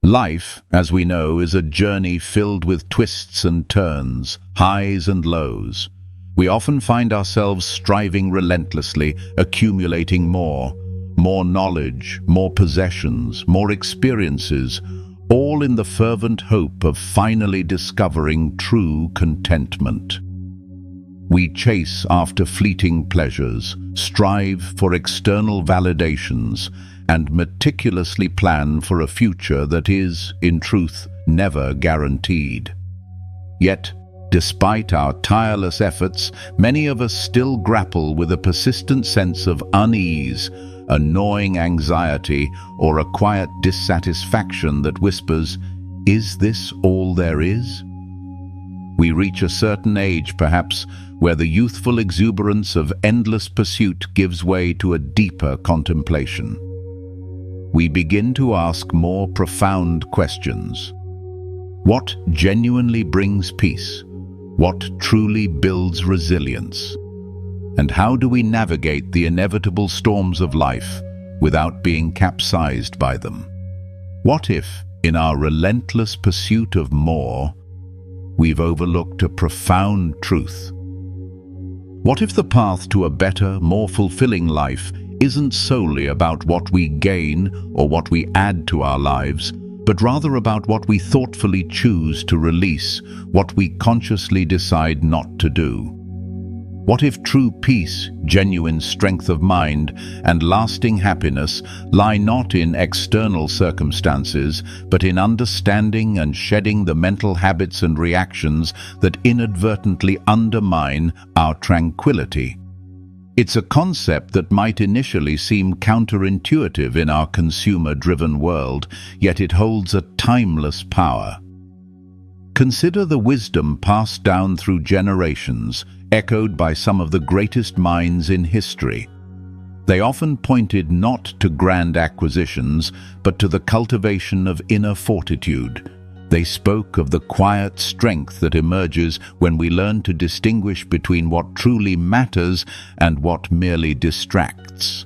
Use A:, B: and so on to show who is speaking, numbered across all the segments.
A: Life, as we know, is a journey filled with twists and turns, highs and lows. We often find ourselves striving relentlessly, accumulating more knowledge, more possessions, more experiences, all in the fervent hope of finally discovering true contentment. We chase after fleeting pleasures, strive for external validations, and meticulously plan for a future that is, in truth, never guaranteed. Yet, despite our tireless efforts, many of us still grapple with a persistent sense of unease, a gnawing anxiety, or a quiet dissatisfaction that whispers, "Is this all there is?" We reach a certain age, perhaps, where the youthful exuberance of endless pursuit gives way to a deeper contemplation. We begin to ask more profound questions. What genuinely brings peace? What truly builds resilience? And how do we navigate the inevitable storms of life without being capsized by them? What if, in our relentless pursuit of more, we've overlooked a profound truth? What if the path to a better, more fulfilling life isn't solely about what we gain or what we add to our lives, but rather about what we thoughtfully choose to release, what we consciously decide not to do? What if true peace, genuine strength of mind, and lasting happiness lie not in external circumstances, but in understanding and shedding the mental habits and reactions that inadvertently undermine our tranquility? It's a concept that might initially seem counterintuitive in our consumer-driven world, yet it holds a timeless power. Consider the wisdom passed down through generations, echoed by some of the greatest minds in history. They often pointed not to grand acquisitions, but to the cultivation of inner fortitude. They spoke of the quiet strength that emerges when we learn to distinguish between what truly matters and what merely distracts.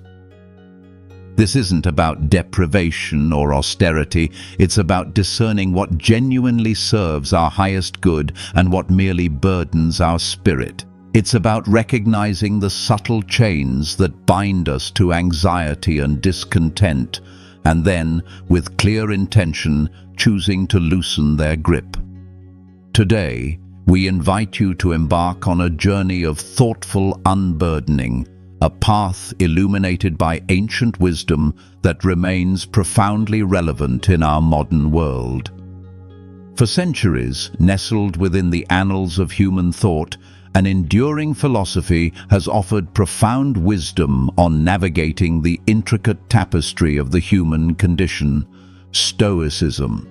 A: This isn't about deprivation or austerity, it's about discerning what genuinely serves our highest good and what merely burdens our spirit. It's about recognizing the subtle chains that bind us to anxiety and discontent, and then, with clear intention, choosing to loosen their grip. Today, we invite you to embark on a journey of thoughtful unburdening, a path illuminated by ancient wisdom that remains profoundly relevant in our modern world. For centuries, nestled within the annals of human thought, an enduring philosophy has offered profound wisdom on navigating the intricate tapestry of the human condition: Stoicism.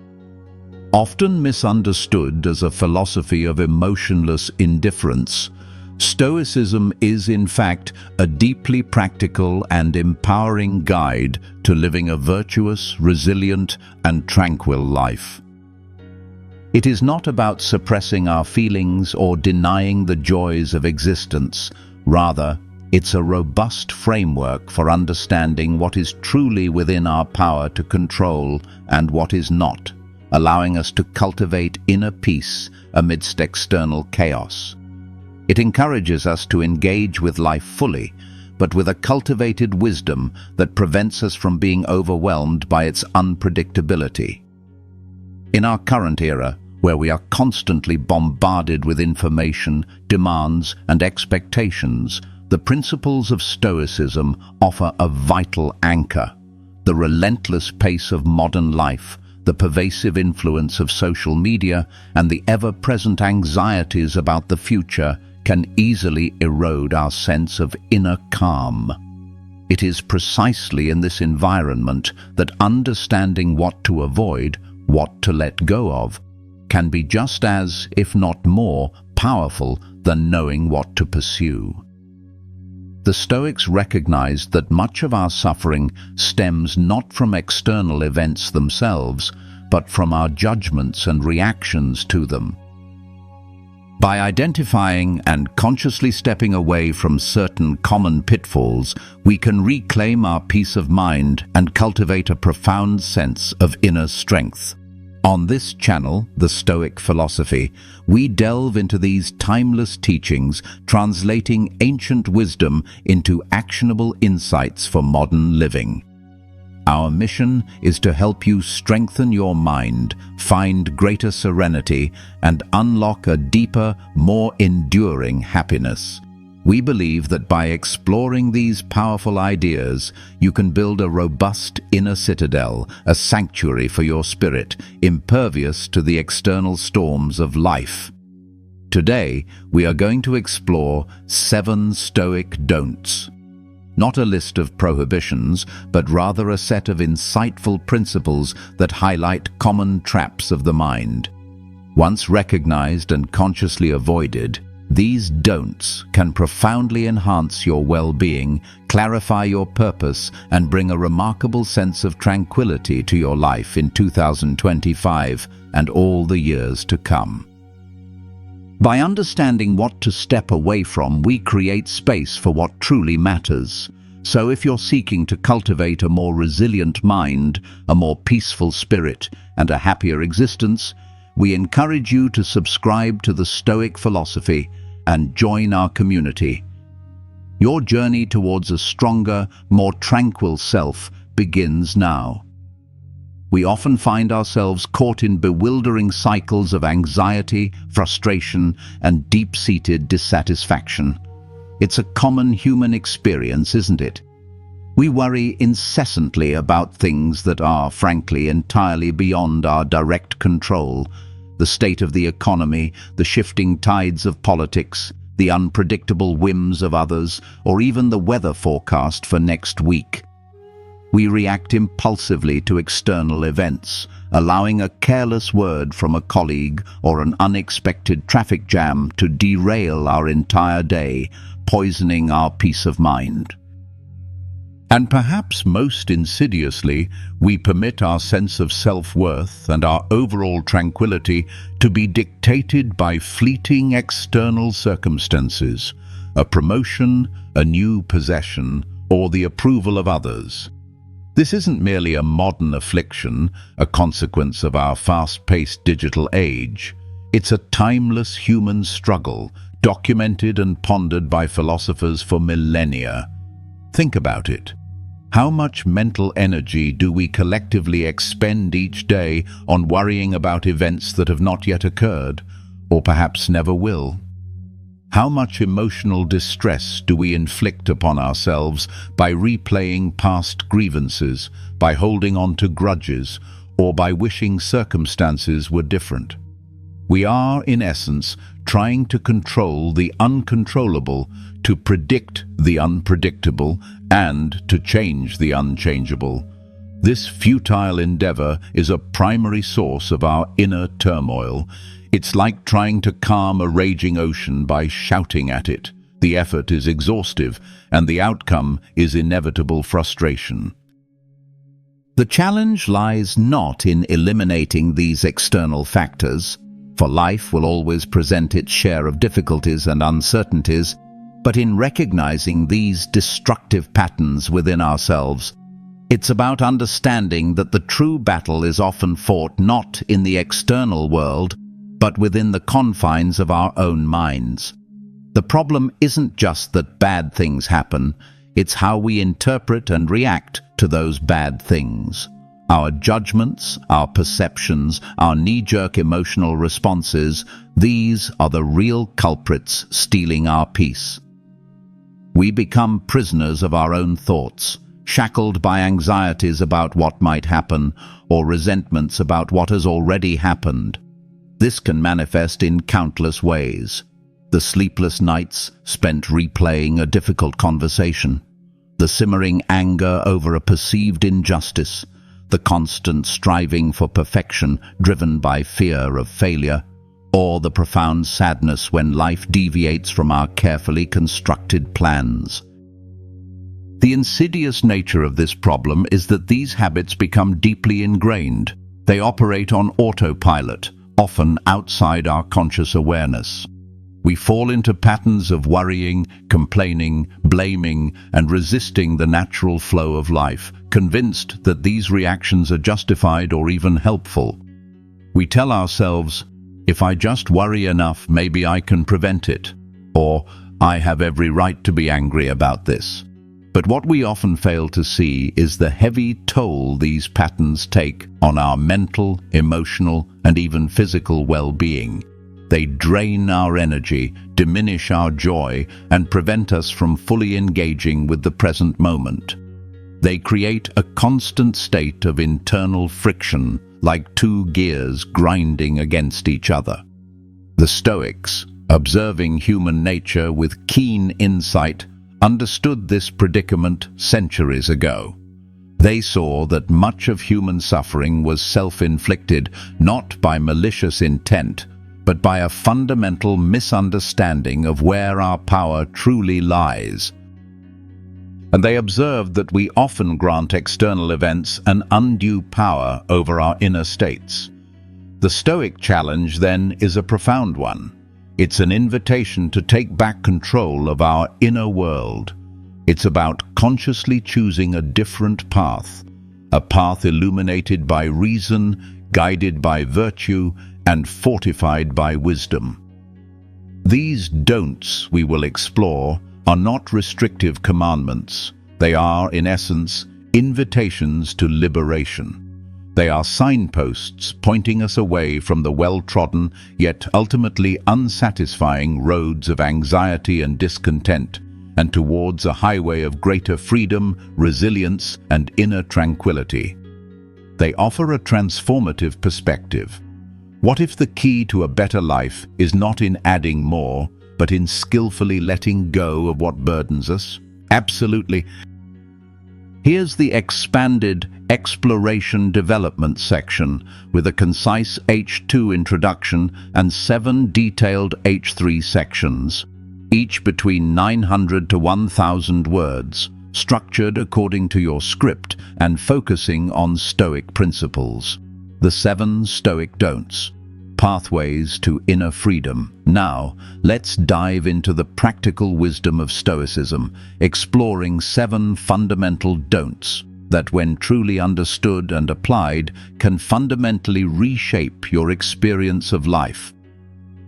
A: Often misunderstood as a philosophy of emotionless indifference, Stoicism is in fact a deeply practical and empowering guide to living a virtuous, resilient, and tranquil life. It is not about suppressing our feelings or denying the joys of existence. Rather, it's a robust framework for understanding what is truly within our power to control and what is not, allowing us to cultivate inner peace amidst external chaos. It encourages us to engage with life fully, but with a cultivated wisdom that prevents us from being overwhelmed by its unpredictability. In our current era, where we are constantly bombarded with information, demands, and expectations, the principles of Stoicism offer a vital anchor. The relentless pace of modern life, the pervasive influence of social media, and the ever-present anxieties about the future can easily erode our sense of inner calm. It is precisely in this environment that understanding what to avoid, what to let go of, can be just as, if not more, powerful than knowing what to pursue. The Stoics recognized that much of our suffering stems not from external events themselves, but from our judgments and reactions to them. By identifying and consciously stepping away from certain common pitfalls, we can reclaim our peace of mind and cultivate a profound sense of inner strength. On this channel, The Stoic Philosophy, we delve into these timeless teachings, translating ancient wisdom into actionable insights for modern living. Our mission is to help you strengthen your mind, find greater serenity, and unlock a deeper, more enduring happiness. We believe that by exploring these powerful ideas, you can build a robust inner citadel, a sanctuary for your spirit, impervious to the external storms of life. Today, we are going to explore 7 Stoic Don'ts. Not a list of prohibitions, but rather a set of insightful principles that highlight common traps of the mind. Once recognized and consciously avoided, these don'ts can profoundly enhance your well-being, clarify your purpose, and bring a remarkable sense of tranquility to your life in 2025 and all the years to come. By understanding what to step away from, we create space for what truly matters. So if you're seeking to cultivate a more resilient mind, a more peaceful spirit, and a happier existence, we encourage you to subscribe to the Stoic Philosophy and join our community. Your journey towards a stronger, more tranquil self begins now. We often find ourselves caught in bewildering cycles of anxiety, frustration, and deep-seated dissatisfaction. It's a common human experience, isn't it? We worry incessantly about things that are, frankly, entirely beyond our direct control. The state of the economy, the shifting tides of politics, the unpredictable whims of others, or even the weather forecast for next week. We react impulsively to external events, allowing a careless word from a colleague or an unexpected traffic jam to derail our entire day, poisoning our peace of mind. And perhaps most insidiously, we permit our sense of self-worth and our overall tranquility to be dictated by fleeting external circumstances, a promotion, a new possession, or the approval of others. This isn't merely a modern affliction, a consequence of our fast-paced digital age. It's a timeless human struggle, documented and pondered by philosophers for millennia. Think about it. How much mental energy do we collectively expend each day on worrying about events that have not yet occurred, or perhaps never will? How much emotional distress do we inflict upon ourselves by replaying past grievances, by holding on to grudges, or by wishing circumstances were different? We are, in essence, trying to control the uncontrollable, to predict the unpredictable, and to change the unchangeable. This futile endeavor is a primary source of our inner turmoil. It's like trying to calm a raging ocean by shouting at it. The effort is exhaustive, and the outcome is inevitable frustration. The challenge lies not in eliminating these external factors, for life will always present its share of difficulties and uncertainties, but in recognizing these destructive patterns within ourselves. It's about understanding that the true battle is often fought not in the external world, but within the confines of our own minds. The problem isn't just that bad things happen, it's how we interpret and react to those bad things. Our judgments, our perceptions, our knee-jerk emotional responses, these are the real culprits stealing our peace. We become prisoners of our own thoughts, shackled by anxieties about what might happen or resentments about what has already happened. This can manifest in countless ways. The sleepless nights spent replaying a difficult conversation, the simmering anger over a perceived injustice, the constant striving for perfection driven by fear of failure, or the profound sadness when life deviates from our carefully constructed plans. The insidious nature of this problem is that these habits become deeply ingrained. They operate on autopilot, often outside our conscious awareness. We fall into patterns of worrying, complaining, blaming, and resisting the natural flow of life, convinced that these reactions are justified or even helpful. We tell ourselves, if I just worry enough, maybe I can prevent it, or I have every right to be angry about this. But what we often fail to see is the heavy toll these patterns take on our mental, emotional, and even physical well-being. They drain our energy, diminish our joy, and prevent us from fully engaging with the present moment. They create a constant state of internal friction, like two gears grinding against each other. The Stoics, observing human nature with keen insight, understood this predicament centuries ago. They saw that much of human suffering was self-inflicted, not by malicious intent, but by a fundamental misunderstanding of where our power truly lies. And they observed that we often grant external events an undue power over our inner states. The Stoic challenge, then, is a profound one. It's an invitation to take back control of our inner world. It's about consciously choosing a different path, a path illuminated by reason, guided by virtue, and fortified by wisdom. These don'ts we will explore are not restrictive commandments. They are, in essence, invitations to liberation. They are signposts pointing us away from the well-trodden, yet ultimately unsatisfying roads of anxiety and discontent, and towards a highway of greater freedom, resilience, and inner tranquility. They offer a transformative perspective. What if the key to a better life is not in adding more, but in skillfully letting go of what burdens us? Absolutely. Here's the expanded Exploration Development section with a concise H2 introduction and 7 detailed H3 sections, each between 900 to 1,000 words, structured according to your script and focusing on Stoic principles. The 7 Stoic Don'ts. Pathways to inner freedom. Now, let's dive into the practical wisdom of Stoicism, exploring 7 fundamental don'ts that, when truly understood and applied, can fundamentally reshape your experience of life.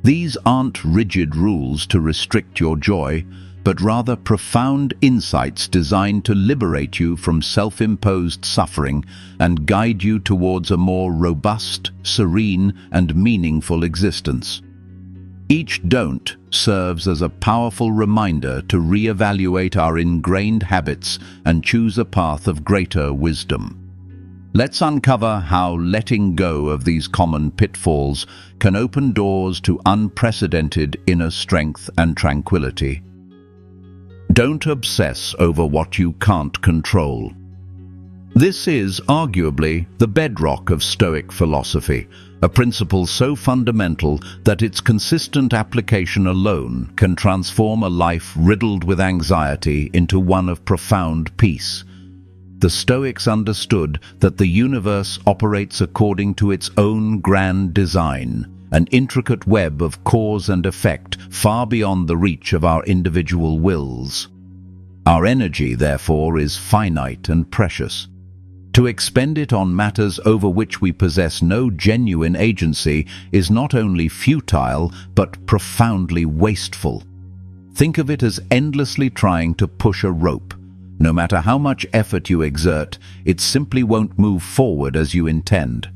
A: These aren't rigid rules to restrict your joy, but rather profound insights designed to liberate you from self-imposed suffering and guide you towards a more robust, serene, and meaningful existence. Each don't serves as a powerful reminder to reevaluate our ingrained habits and choose a path of greater wisdom. Let's uncover how letting go of these common pitfalls can open doors to unprecedented inner strength and tranquility. Don't obsess over what you can't control. This is arguably the bedrock of Stoic philosophy, a principle so fundamental that its consistent application alone can transform a life riddled with anxiety into one of profound peace. The Stoics understood that the universe operates according to its own grand design, an intricate web of cause and effect far beyond the reach of our individual wills. Our energy, therefore, is finite and precious. To expend it on matters over which we possess no genuine agency is not only futile, but profoundly wasteful. Think of it as endlessly trying to push a rope. No matter how much effort you exert, it simply won't move forward as you intend.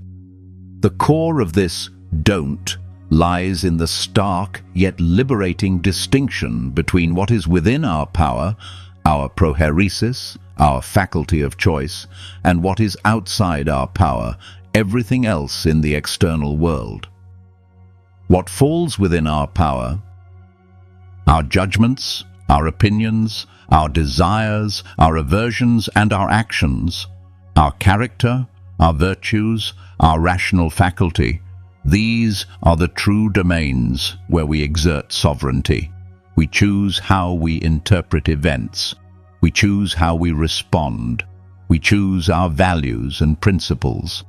A: The core of this don't lies in the stark yet liberating distinction between what is within our power, our prohairesis, our faculty of choice, and what is outside our power, everything else in the external world. What falls within our power, our judgments, our opinions, our desires, our aversions, and our actions, our character, our virtues, our rational faculty, these are the true domains where we exert sovereignty. We choose how we interpret events. We choose how we respond. We choose our values and principles.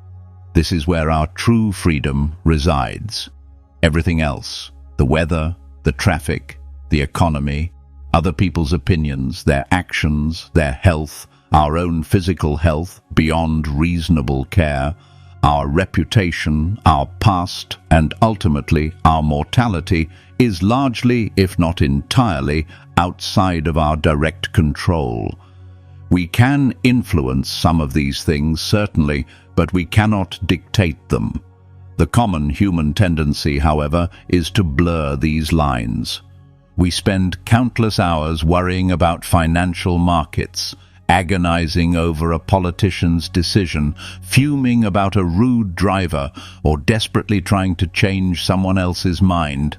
A: This is where our true freedom resides. Everything else, the weather, the traffic, the economy, other people's opinions, their actions, their health, our own physical health beyond reasonable care, our reputation, our past, and ultimately our mortality is largely, if not entirely, outside of our direct control. We can influence some of these things, certainly, but we cannot dictate them. The common human tendency, however, is to blur these lines. We spend countless hours worrying about financial markets, agonizing over a politician's decision, fuming about a rude driver, or desperately trying to change someone else's mind.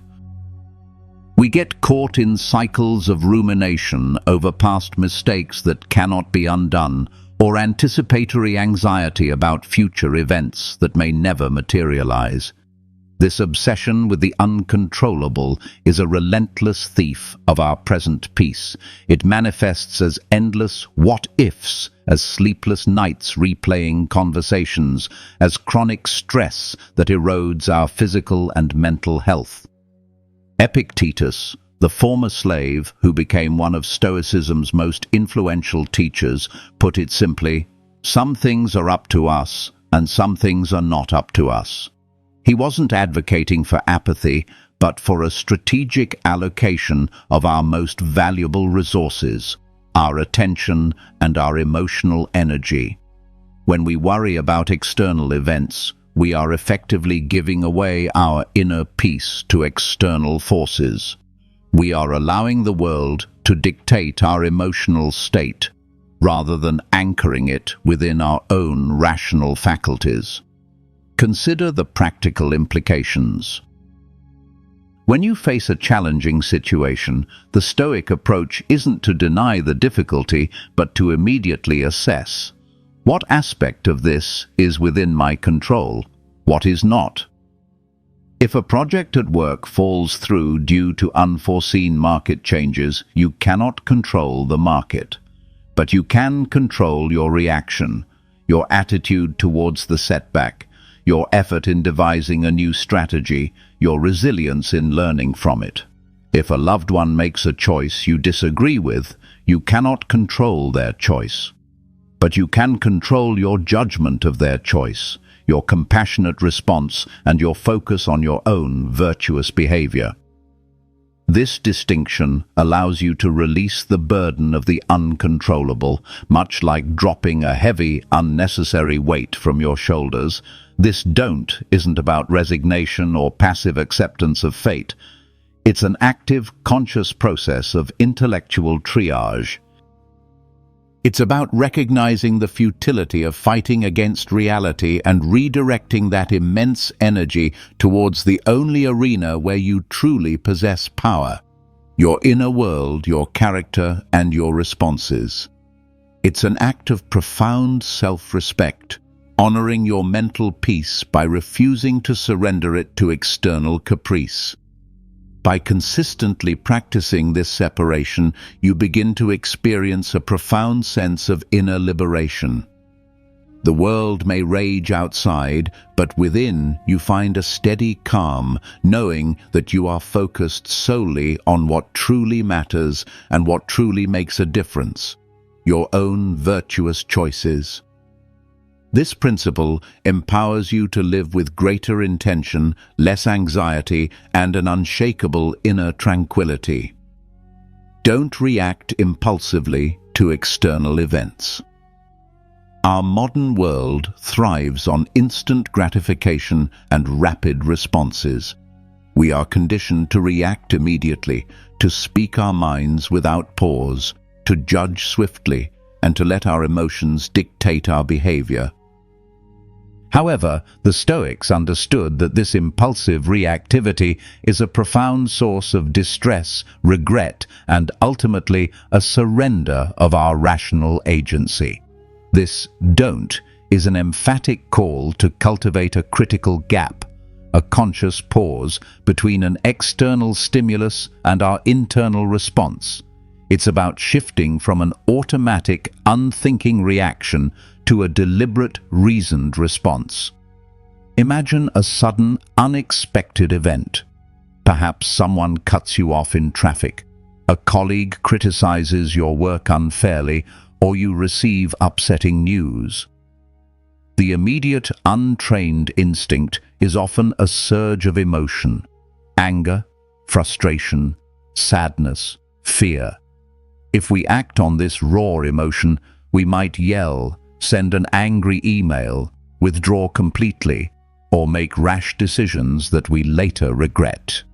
A: We get caught in cycles of rumination over past mistakes that cannot be undone, or anticipatory anxiety about future events that may never materialize. This obsession with the uncontrollable is a relentless thief of our present peace. It manifests as endless what-ifs, as sleepless nights replaying conversations, as chronic stress that erodes our physical and mental health. Epictetus, the former slave who became one of Stoicism's most influential teachers, put it simply, "Some things are up to us, and some things are not up to us." He wasn't advocating for apathy, but for a strategic allocation of our most valuable resources, our attention and our emotional energy. When we worry about external events, we are effectively giving away our inner peace to external forces. We are allowing the world to dictate our emotional state, rather than anchoring it within our own rational faculties. Consider the practical implications. When you face a challenging situation, the Stoic approach isn't to deny the difficulty, but to immediately assess. What aspect of this is within my control? What is not? If a project at work falls through due to unforeseen market changes, you cannot control the market. But you can control your reaction, your attitude towards the setback, your effort in devising a new strategy, your resilience in learning from it. If a loved one makes a choice you disagree with, you cannot control their choice. But you can control your judgment of their choice, your compassionate response, and your focus on your own virtuous behavior. This distinction allows you to release the burden of the uncontrollable, much like dropping a heavy, unnecessary weight from your shoulders. This don't isn't about resignation or passive acceptance of fate. It's an active, conscious process of intellectual triage. It's about recognizing the futility of fighting against reality and redirecting that immense energy towards the only arena where you truly possess power: your inner world, your character, and your responses. It's an act of profound self-respect, honoring your mental peace by refusing to surrender it to external caprice. By consistently practicing this separation, you begin to experience a profound sense of inner liberation. The world may rage outside, but within you find a steady calm, knowing that you are focused solely on what truly matters and what truly makes a difference: your own virtuous choices. This principle empowers you to live with greater intention, less anxiety, and an unshakable inner tranquility. Don't react impulsively to external events. Our modern world thrives on instant gratification and rapid responses. We are conditioned to react immediately, to speak our minds without pause, to judge swiftly, and to let our emotions dictate our behavior. However, the Stoics understood that this impulsive reactivity is a profound source of distress, regret, and ultimately a surrender of our rational agency. This don't is an emphatic call to cultivate a critical gap, a conscious pause between an external stimulus and our internal response. It's about shifting from an automatic, unthinking reaction to a deliberate, reasoned response. Imagine a sudden, unexpected event. Perhaps someone cuts you off in traffic. A colleague criticizes your work unfairly, or you receive upsetting news. The immediate, untrained instinct is often a surge of emotion: anger, frustration, sadness, fear. If we act on this raw emotion, we might yell, send an angry email, withdraw completely, or make rash decisions that we later regret.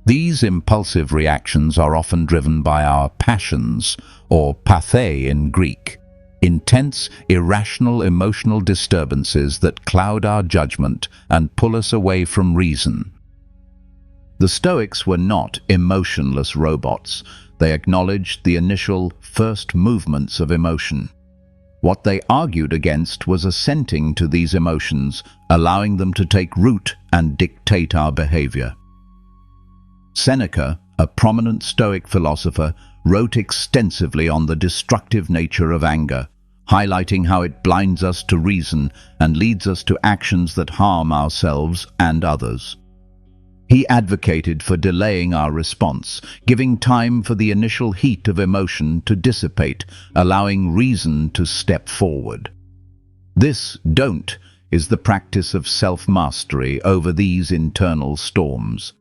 A: These impulsive reactions are often driven by our passions, or pathé in Greek, intense, irrational emotional disturbances that cloud our judgment and pull us away from reason. The Stoics were not emotionless robots. They acknowledged the initial first movements of emotion. What they argued against was assenting to these emotions, allowing them to take root and dictate our behavior. Seneca, a prominent Stoic philosopher, wrote extensively on the destructive nature of anger, highlighting how it blinds us to reason and leads us to actions that harm ourselves and others. He advocated for delaying our response, giving time for the initial heat of emotion to dissipate, allowing reason to step forward. This don't is the practice of self-mastery over these internal storms.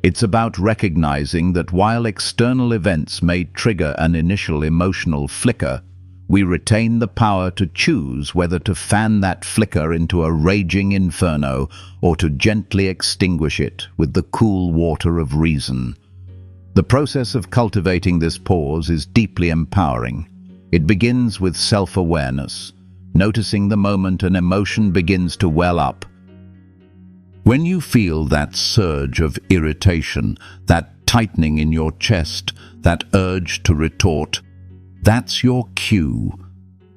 A: It's about recognizing that while external events may trigger an initial emotional flicker, we retain the power to choose whether to fan that flicker into a raging inferno or to gently extinguish it with the cool water of reason. The process of cultivating this pause is deeply empowering. It begins with self-awareness, noticing the moment an emotion begins to well up. When you feel that surge of irritation, that tightening in your chest, that urge to retort, that's your cue.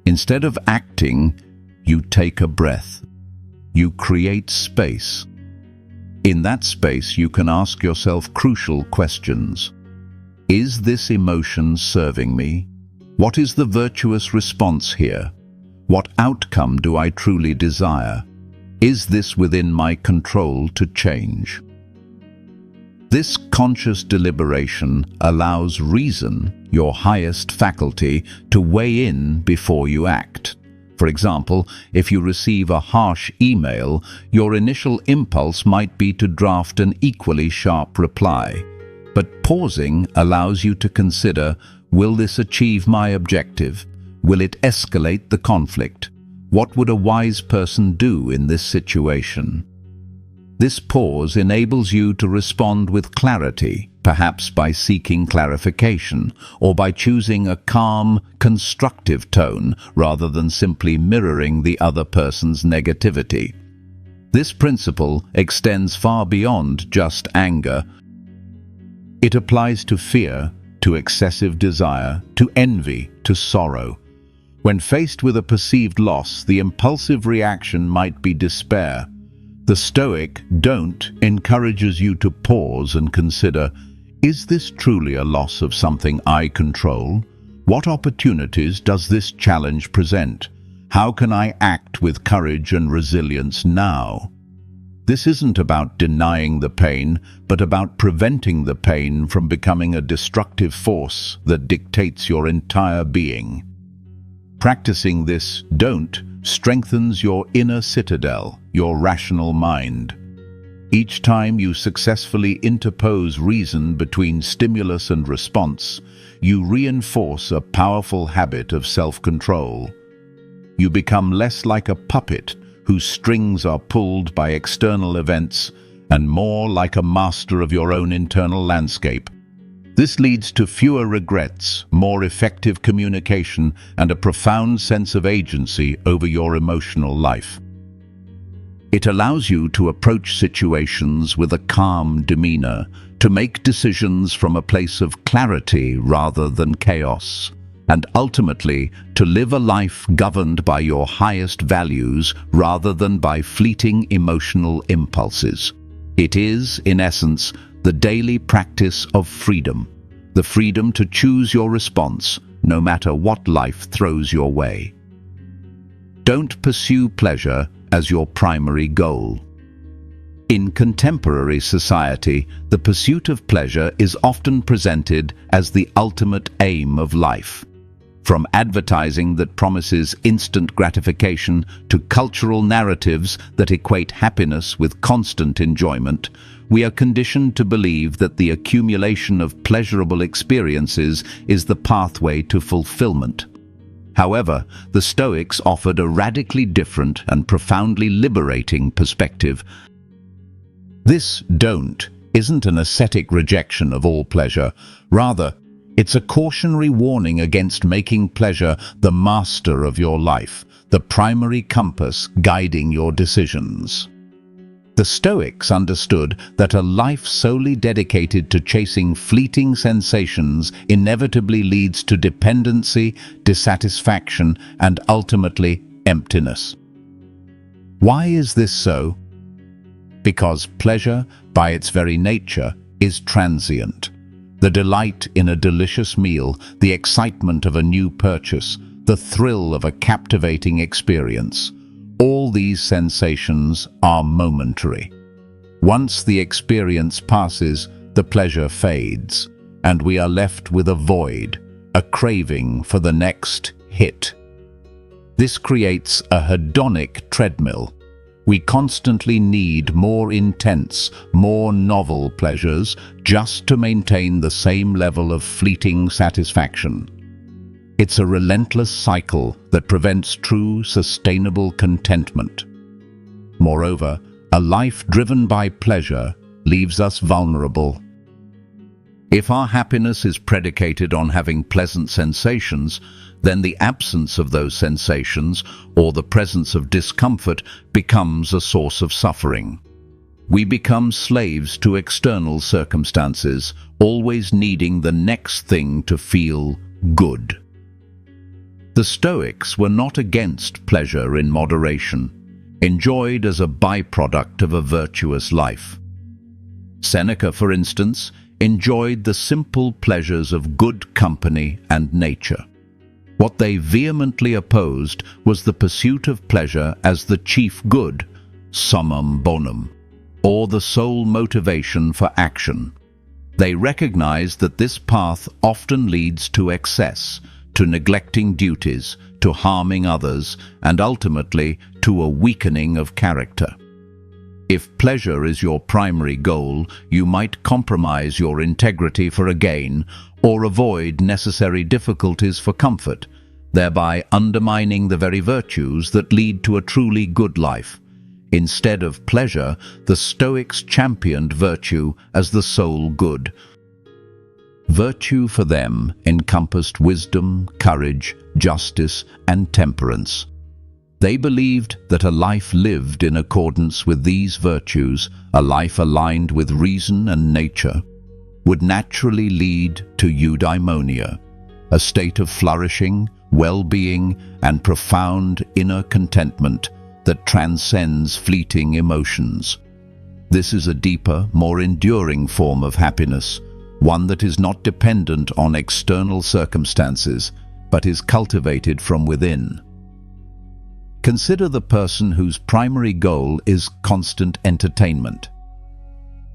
A: Instead of acting, you take a breath. You create space. In that space, you can ask yourself crucial questions. Is this emotion serving me? What is the virtuous response here? What outcome do I truly desire? Is this within my control to change? This conscious deliberation allows reason, your highest faculty, to weigh in before you act. For example, if you receive a harsh email, your initial impulse might be to draft an equally sharp reply. But pausing allows you to consider, will this achieve my objective? Will it escalate the conflict? What would a wise person do in this situation? This pause enables you to respond with clarity, perhaps by seeking clarification, or by choosing a calm, constructive tone rather than simply mirroring the other person's negativity. This principle extends far beyond just anger. It applies to fear, to excessive desire, to envy, to sorrow. When faced with a perceived loss, the impulsive reaction might be despair. The Stoic don't encourages you to pause and consider, is this truly a loss of something I control? What opportunities does this challenge present? How can I act with courage and resilience now? This isn't about denying the pain, but about preventing the pain from becoming a destructive force that dictates your entire being. Practicing this don't strengthens your inner citadel, your rational mind. Each time you successfully interpose reason between stimulus and response, you reinforce a powerful habit of self-control. You become less like a puppet whose strings are pulled by external events and more like a master of your own internal landscape. This leads to fewer regrets, more effective communication, and a profound sense of agency over your emotional life. It allows you to approach situations with a calm demeanor, to make decisions from a place of clarity rather than chaos, and ultimately to live a life governed by your highest values rather than by fleeting emotional impulses. It is, in essence, the daily practice of freedom, the freedom to choose your response, no matter what life throws your way. Don't pursue pleasure as your primary goal. In contemporary society, the pursuit of pleasure is often presented as the ultimate aim of life. From advertising that promises instant gratification to cultural narratives that equate happiness with constant enjoyment, we are conditioned to believe that the accumulation of pleasurable experiences is the pathway to fulfillment. However, the Stoics offered a radically different and profoundly liberating perspective. This "don't" isn't an ascetic rejection of all pleasure. Rather, it's a cautionary warning against making pleasure the master of your life, the primary compass guiding your decisions. The Stoics understood that a life solely dedicated to chasing fleeting sensations inevitably leads to dependency, dissatisfaction, and ultimately emptiness. Why is this so? Because pleasure, by its very nature, is transient. The delight in a delicious meal, the excitement of a new purchase, the thrill of a captivating experience, all these sensations are momentary. Once the experience passes, the pleasure fades, and we are left with a void, a craving for the next hit. This creates a hedonic treadmill. We constantly need more intense, more novel pleasures just to maintain the same level of fleeting satisfaction. It's a relentless cycle that prevents true, sustainable contentment. Moreover, a life driven by pleasure leaves us vulnerable. If our happiness is predicated on having pleasant sensations, then the absence of those sensations or the presence of discomfort becomes a source of suffering. We become slaves to external circumstances, always needing the next thing to feel good. The Stoics were not against pleasure in moderation, enjoyed as a byproduct of a virtuous life. Seneca, for instance, enjoyed the simple pleasures of good company and nature. What they vehemently opposed was the pursuit of pleasure as the chief good, summum bonum, or the sole motivation for action. They recognized that this path often leads to excess, to neglecting duties, to harming others, and ultimately to a weakening of character. If pleasure is your primary goal, you might compromise your integrity for a gain or avoid necessary difficulties for comfort, thereby undermining the very virtues that lead to a truly good life. Instead of pleasure, the Stoics championed virtue as the sole good. Virtue for them encompassed wisdom, courage, justice, and temperance. They believed that a life lived in accordance with these virtues, a life aligned with reason and nature, would naturally lead to eudaimonia, a state of flourishing, well-being, and profound inner contentment that transcends fleeting emotions. This is a deeper, more enduring form of happiness, one that is not dependent on external circumstances, but is cultivated from within. Consider the person whose primary goal is constant entertainment.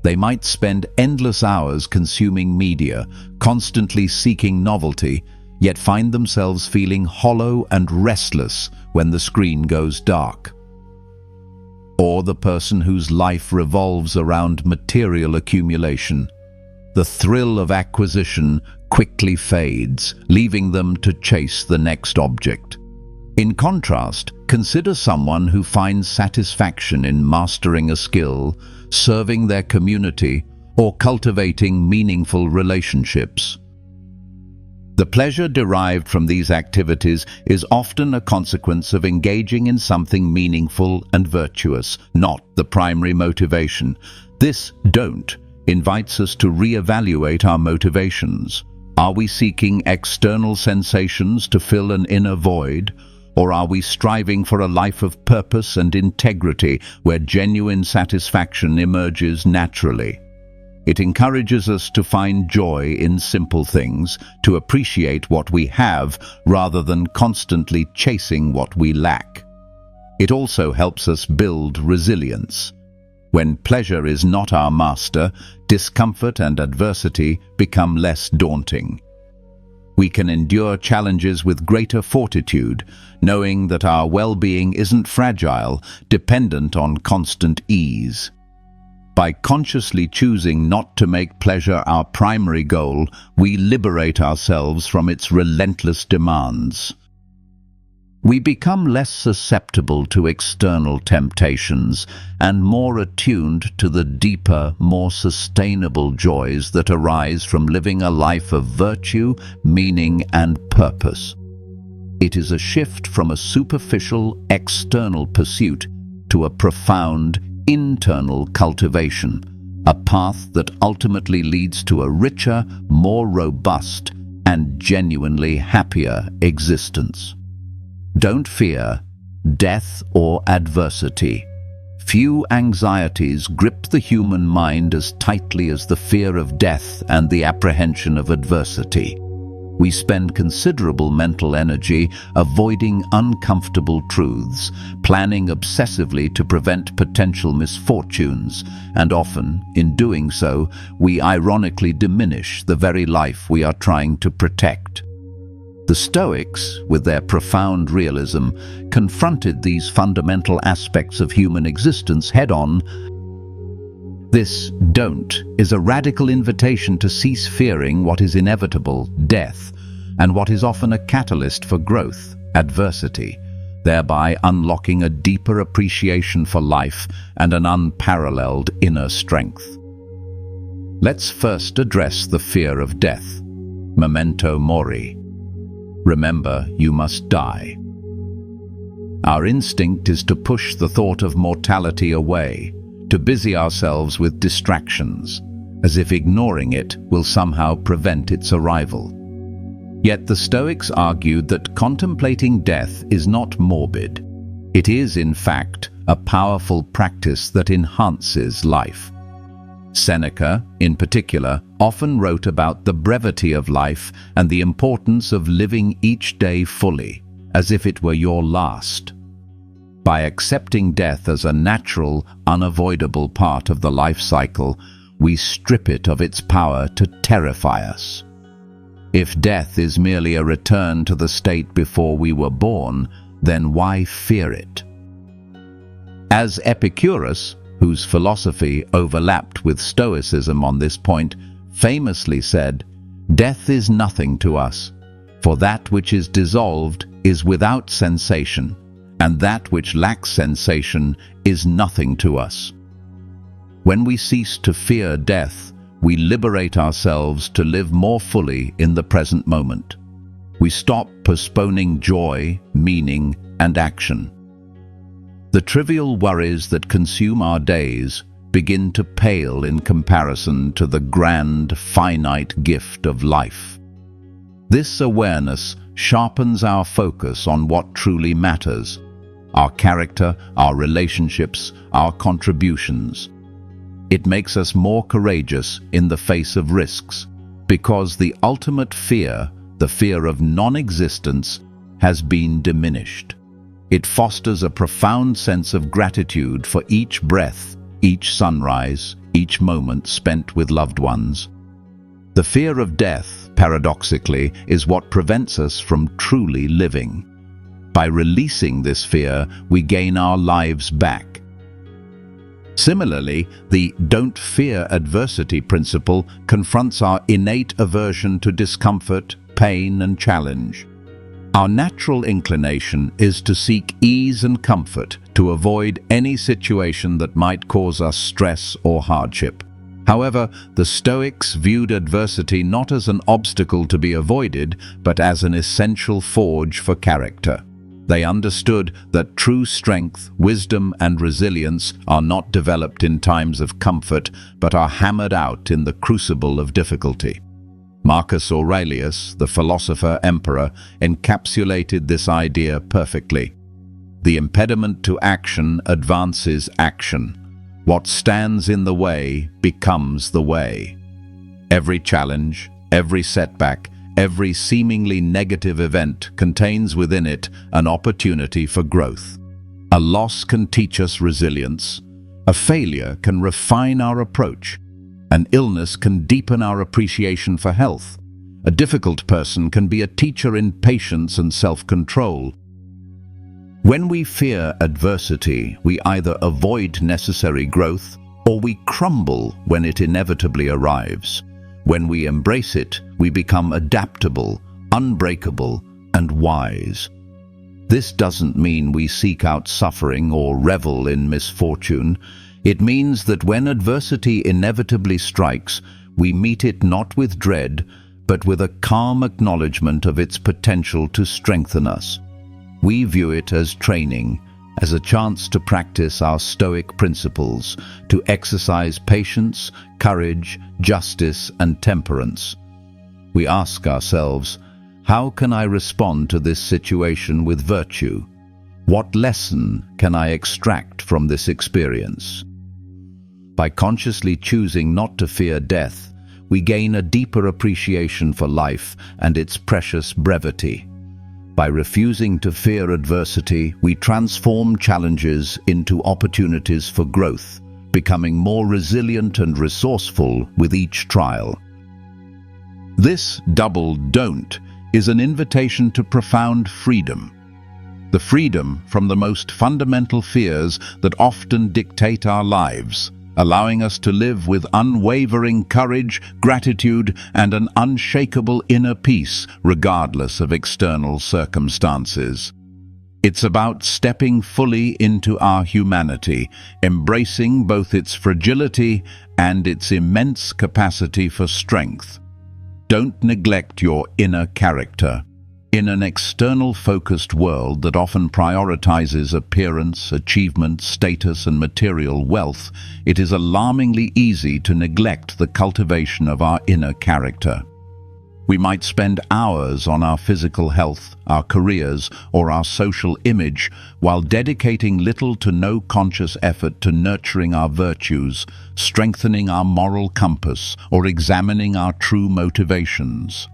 A: They might spend endless hours consuming media, constantly seeking novelty, yet find themselves feeling hollow and restless when the screen goes dark. Or the person whose life revolves around material accumulation. The thrill of acquisition quickly fades, leaving them to chase the next object. In contrast, consider someone who finds satisfaction in mastering a skill, serving their community, or cultivating meaningful relationships. The pleasure derived from these activities is often a consequence of engaging in something meaningful and virtuous, not the primary motivation. This "don't" invites us to reevaluate our motivations. Are we seeking external sensations to fill an inner void? Or are we striving for a life of purpose and integrity where genuine satisfaction emerges naturally? It encourages us to find joy in simple things, to appreciate what we have rather than constantly chasing what we lack. It also helps us build resilience. When pleasure is not our master, discomfort and adversity become less daunting. We can endure challenges with greater fortitude, knowing that our well-being isn't fragile, dependent on constant ease. By consciously choosing not to make pleasure our primary goal, we liberate ourselves from its relentless demands. We become less susceptible to external temptations and more attuned to the deeper, more sustainable joys that arise from living a life of virtue, meaning, and purpose. It is a shift from a superficial, external pursuit to a profound, internal cultivation, a path that ultimately leads to a richer, more robust, and genuinely happier existence. Don't fear death or adversity. Few anxieties grip the human mind as tightly as the fear of death and the apprehension of adversity. We spend considerable mental energy avoiding uncomfortable truths, planning obsessively to prevent potential misfortunes, and often, in doing so, we ironically diminish the very life we are trying to protect. The Stoics, with their profound realism, confronted these fundamental aspects of human existence head-on. This "don't" is a radical invitation to cease fearing what is inevitable, death, and what is often a catalyst for growth, adversity, thereby unlocking a deeper appreciation for life and an unparalleled inner strength. Let's first address the fear of death. Memento mori. Remember, you must die. Our instinct is to push the thought of mortality away, to busy ourselves with distractions, as if ignoring it will somehow prevent its arrival. Yet the Stoics argued that contemplating death is not morbid. It is, in fact, a powerful practice that enhances life. Seneca, in particular, often wrote about the brevity of life and the importance of living each day fully, as if it were your last. By accepting death as a natural, unavoidable part of the life cycle, we strip it of its power to terrify us. If death is merely a return to the state before we were born, then why fear it? As Epictetus, whose philosophy overlapped with Stoicism on this point, famously said, "Death is nothing to us, for that which is dissolved is without sensation, and that which lacks sensation is nothing to us." When we cease to fear death, we liberate ourselves to live more fully in the present moment. We stop postponing joy, meaning, and action. The trivial worries that consume our days begin to pale in comparison to the grand, finite gift of life. This awareness sharpens our focus on what truly matters: our character, our relationships, our contributions. It makes us more courageous in the face of risks, because the ultimate fear, the fear of non-existence, has been diminished. It fosters a profound sense of gratitude for each breath, each sunrise, each moment spent with loved ones. The fear of death, paradoxically, is what prevents us from truly living. By releasing this fear, we gain our lives back. Similarly, the "don't fear adversity" principle confronts our innate aversion to discomfort, pain, and challenge. Our natural inclination is to seek ease and comfort, to avoid any situation that might cause us stress or hardship. However, the Stoics viewed adversity not as an obstacle to be avoided, but as an essential forge for character. They understood that true strength, wisdom, and resilience are not developed in times of comfort, but are hammered out in the crucible of difficulty. Marcus Aurelius, the philosopher-emperor, encapsulated this idea perfectly. The impediment to action advances action. What stands in the way becomes the way. Every challenge, every setback, every seemingly negative event contains within it an opportunity for growth. A loss can teach us resilience. A failure can refine our approach. An illness can deepen our appreciation for health. A difficult person can be a teacher in patience and self-control. When we fear adversity, we either avoid necessary growth or we crumble when it inevitably arrives. When we embrace it, we become adaptable, unbreakable, and wise. This doesn't mean we seek out suffering or revel in misfortune. It means that when adversity inevitably strikes, we meet it not with dread, but with a calm acknowledgement of its potential to strengthen us. We view it as training, as a chance to practice our Stoic principles, to exercise patience, courage, justice, and temperance. We ask ourselves, how can I respond to this situation with virtue? What lesson can I extract from this experience? By consciously choosing not to fear death, we gain a deeper appreciation for life and its precious brevity. By refusing to fear adversity, we transform challenges into opportunities for growth, becoming more resilient and resourceful with each trial. This double don't is an invitation to profound freedom. The freedom from the most fundamental fears that often dictate our lives, allowing us to live with unwavering courage, gratitude, and an unshakable inner peace, regardless of external circumstances. It's about stepping fully into our humanity, embracing both its fragility and its immense capacity for strength. Don't neglect your inner character. In an external-focused world that often prioritizes appearance, achievement, status, and material wealth, it is alarmingly easy to neglect the cultivation of our inner character. We might spend hours on our physical health, our careers, or our social image, while dedicating little to no conscious effort to nurturing our virtues, strengthening our moral compass, or examining our true motivations.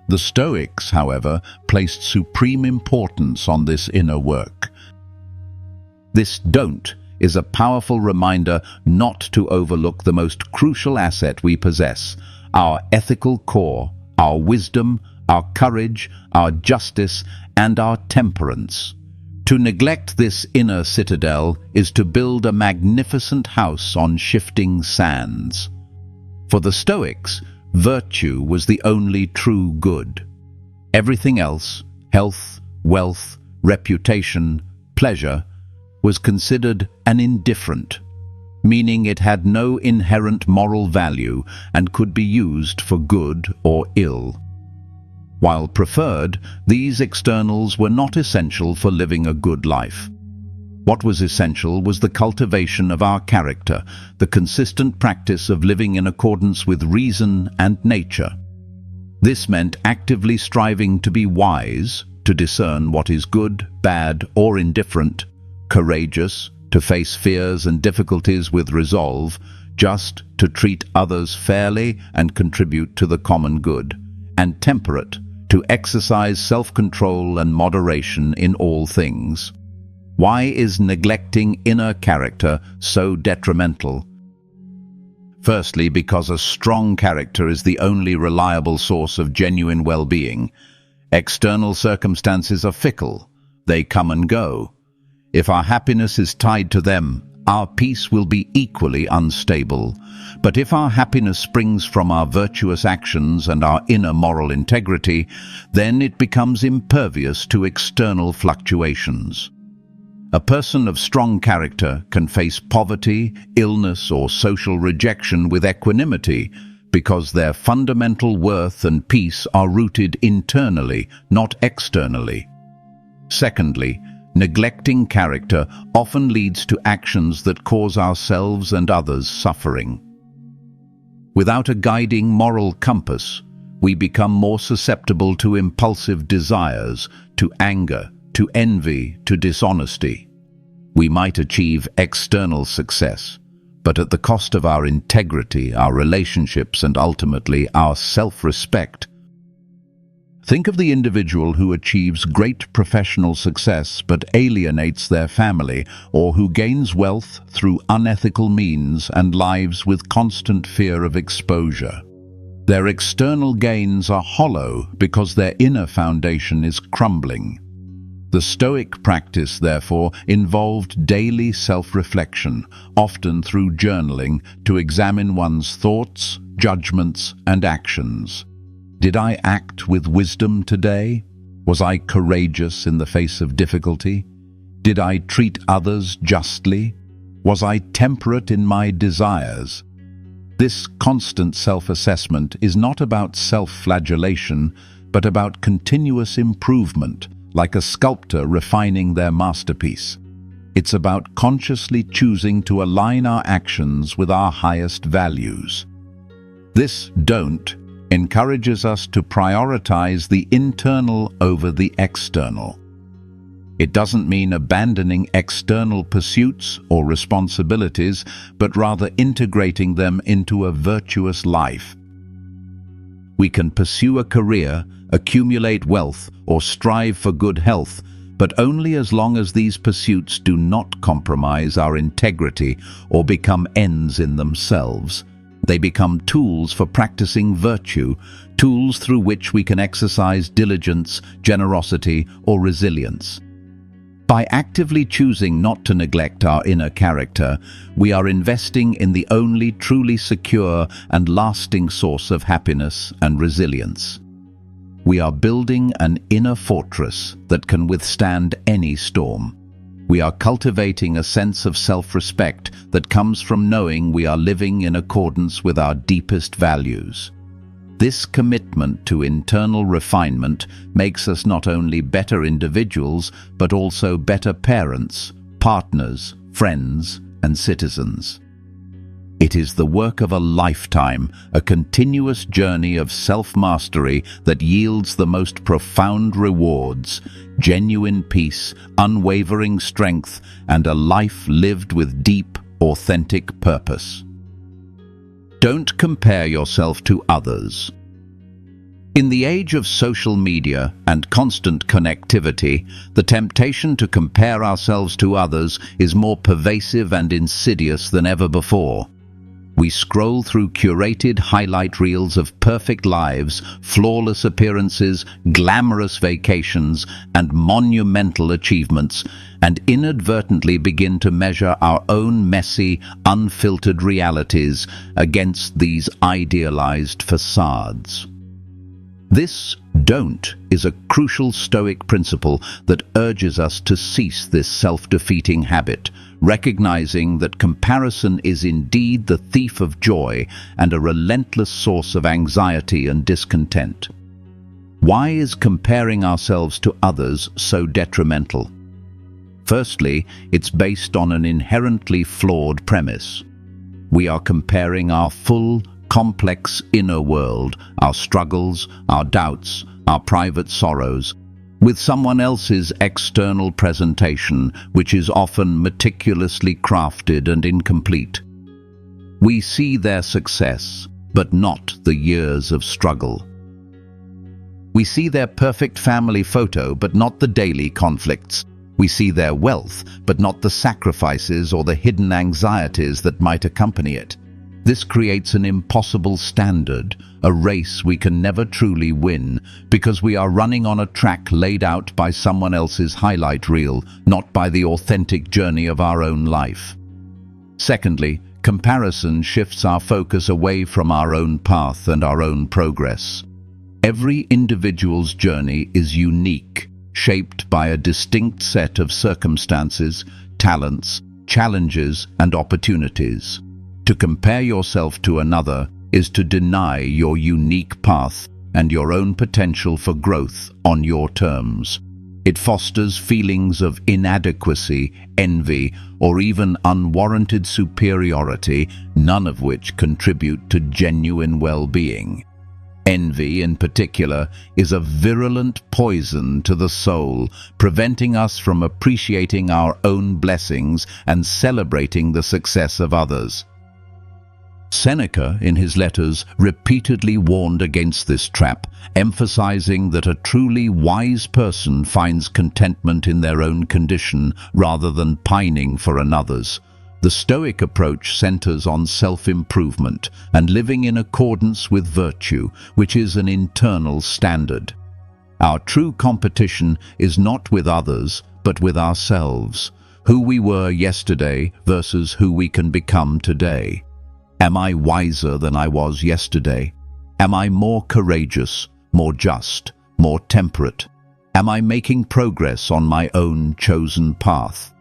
A: The Stoics, however, placed supreme importance on this inner work. This don't is a powerful reminder not to overlook the most crucial asset we possess, our ethical core, our wisdom, our courage, our justice, and our temperance. To neglect this inner citadel is to build a magnificent house on shifting sands. For the Stoics, virtue was the only true good. Everything else, health, wealth, reputation, pleasure, was considered an indifferent, meaning it had no inherent moral value and could be used for good or ill. While preferred, these externals were not essential for living a good life. What was essential was the cultivation of our character, the consistent practice of living in accordance with reason and nature. This meant actively striving to be wise, to discern what is good, bad, or indifferent, courageous, to face fears and difficulties with resolve, just, to treat others fairly and contribute to the common good, and temperate, to exercise self-control and moderation in all things. Why is neglecting inner character so detrimental? Firstly, because a strong character is the only reliable source of genuine well-being. External circumstances are fickle. They come and go. If our happiness is tied to them, our peace will be equally unstable. But if our happiness springs from our virtuous actions and our inner moral integrity, then it becomes impervious to external fluctuations. A person of strong character can face poverty, illness, or social rejection with equanimity because their fundamental worth and peace are rooted internally, not externally. Secondly, neglecting character often leads to actions that cause ourselves and others suffering. Without a guiding moral compass, we become more susceptible to impulsive desires, to anger, to envy, to dishonesty. We might achieve external success, but at the cost of our integrity, our relationships, and ultimately our self-respect. Think of the individual who achieves great professional success but alienates their family, or who gains wealth through unethical means and lives with constant fear of exposure. Their external gains are hollow because their inner foundation is crumbling. The Stoic practice, therefore, involved daily self-reflection, often through journaling, to examine one's thoughts, judgments, and actions. Did I act with wisdom today? Was I courageous in the face of difficulty? Did I treat others justly? Was I temperate in my desires? This constant self-assessment is not about self-flagellation, but about continuous improvement, like a sculptor refining their masterpiece. It's about consciously choosing to align our actions with our highest values. This don't encourages us to prioritize the internal over the external. It doesn't mean abandoning external pursuits or responsibilities, but rather integrating them into a virtuous life. We can pursue a career, accumulate wealth, or strive for good health, but only as long as these pursuits do not compromise our integrity or become ends in themselves. They become tools for practicing virtue, tools through which we can exercise diligence, generosity, or resilience. By actively choosing not to neglect our inner character, we are investing in the only truly secure and lasting source of happiness and resilience. We are building an inner fortress that can withstand any storm. We are cultivating a sense of self-respect that comes from knowing we are living in accordance with our deepest values. This commitment to internal refinement makes us not only better individuals, but also better parents, partners, friends, and citizens. It is the work of a lifetime, a continuous journey of self-mastery that yields the most profound rewards, genuine peace, unwavering strength, and a life lived with deep, authentic purpose. Don't compare yourself to others. In the age of social media and constant connectivity, the temptation to compare ourselves to others is more pervasive and insidious than ever before. We scroll through curated highlight reels of perfect lives, flawless appearances, glamorous vacations, and monumental achievements, and inadvertently begin to measure our own messy, unfiltered realities against these idealized facades. This don't is a crucial Stoic principle that urges us to cease this self-defeating habit, recognizing that comparison is indeed the thief of joy and a relentless source of anxiety and discontent. Why is comparing ourselves to others so detrimental? Firstly, it's based on an inherently flawed premise. We are comparing our full, complex inner world, our struggles, our doubts, our private sorrows, with someone else's external presentation, which is often meticulously crafted and incomplete. We see their success, but not the years of struggle. We see their perfect family photo, but not the daily conflicts. We see their wealth, but not the sacrifices or the hidden anxieties that might accompany it. This creates an impossible standard, a race we can never truly win, because we are running on a track laid out by someone else's highlight reel, not by the authentic journey of our own life. Secondly, comparison shifts our focus away from our own path and our own progress. Every individual's journey is unique, shaped by a distinct set of circumstances, talents, challenges, and opportunities. To compare yourself to another is to deny your unique path and your own potential for growth on your terms. It fosters feelings of inadequacy, envy, or even unwarranted superiority, none of which contribute to genuine well-being. Envy, in particular, is a virulent poison to the soul, preventing us from appreciating our own blessings and celebrating the success of others. Seneca, in his letters, repeatedly warned against this trap, emphasizing that a truly wise person finds contentment in their own condition rather than pining for another's. The Stoic approach centers on self-improvement and living in accordance with virtue, which is an internal standard. Our true competition is not with others, but with ourselves, who we were yesterday versus who we can become today. Am I wiser than I was yesterday? Am I more courageous, more just, more temperate? Am I making progress on my own chosen path?